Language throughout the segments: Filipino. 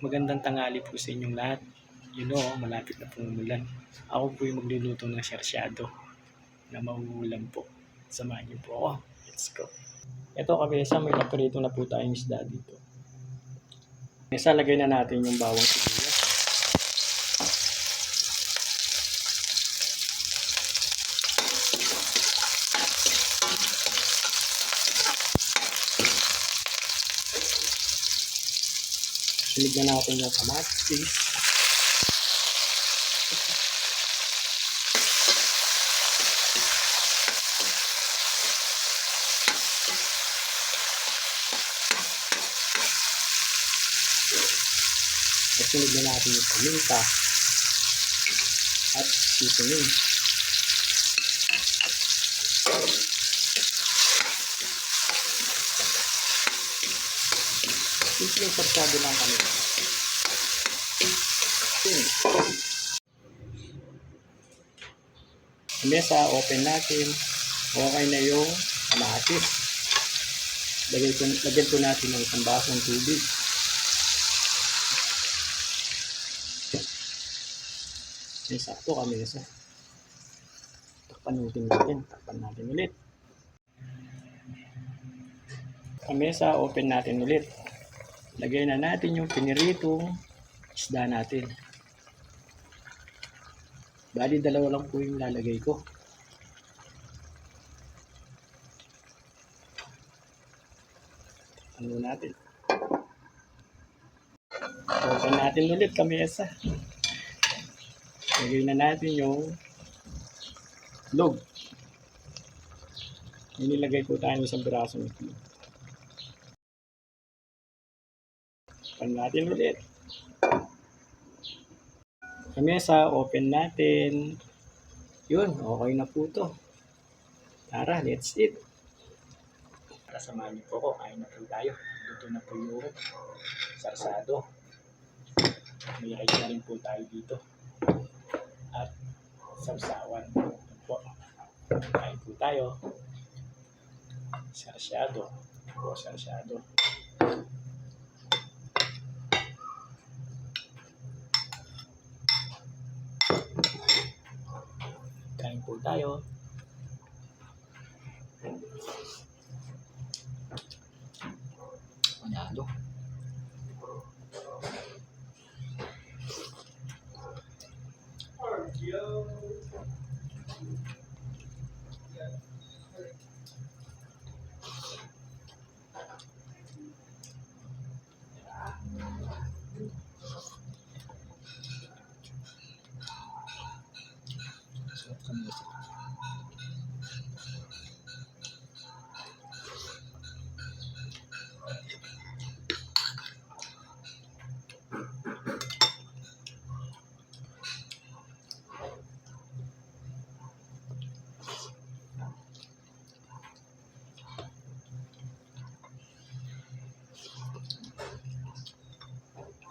Magandang tanghali po sa inyong lahat. Malapit na pong umulan. Ako po yung magluluto ng sarsyado na mauulam po. Samahan niyo po ako. Let's go. Ito kabisa, may naprito na po tayong isda dito. Isa, lagay na natin yung bawang sibuyas. Sunod na natin yung kamatis. Sunod na natin yung paminta at seasoning. Simple sarsyado lang kami. Mesa, open natin. Okay na yung kamatis. Lagyan po natin ng isang basong tubig. May sakto kami isa. Takpan natin ulit. Kamesa, open natin ulit. Lagay na natin yung piniritong isda natin. Bali, dalawa lang po yung lalagay ko. Ano natin? Open natin ulit kamesa. Lagay na natin yung log. Nilagay po tayo ng isang piraso ng itlog. Open natin ulit. Kamesa, open natin. Yun, okay na po to. Tara, let's eat. Kasamahan niyo po ako, kain na po tayo. Dito na po yung sarsado. May rice na rin po tayo dito. At sausawan. Po. Kain po tayo. Sarsyado. Sarsyado. Kain po tayo. Panalo.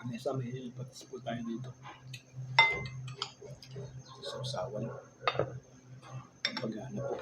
Kamesa, may patis po tayo dito. Sausawan. Pag-ano po.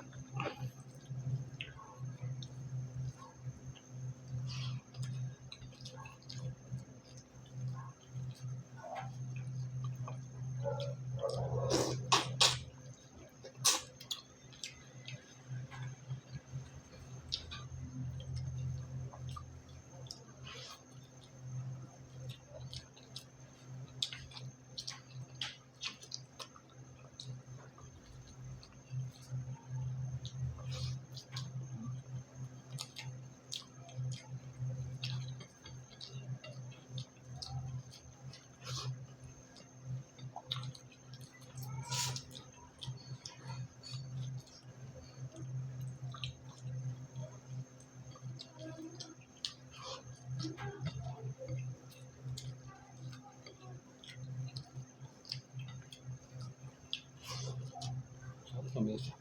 Kamesa.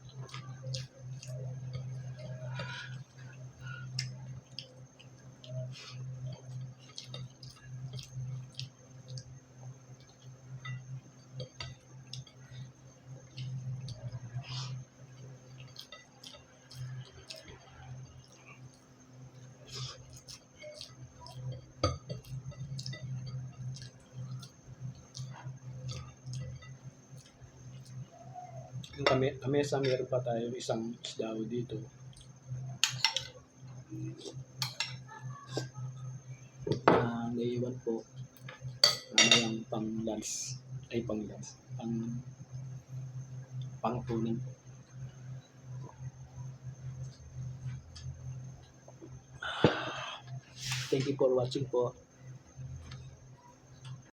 Yung kamesa, meron pa tayong isang isdao dito. Naiwan po. Mamayang pang lunch. Ay, pang lunch. Pangtunan po. Thank you for watching po.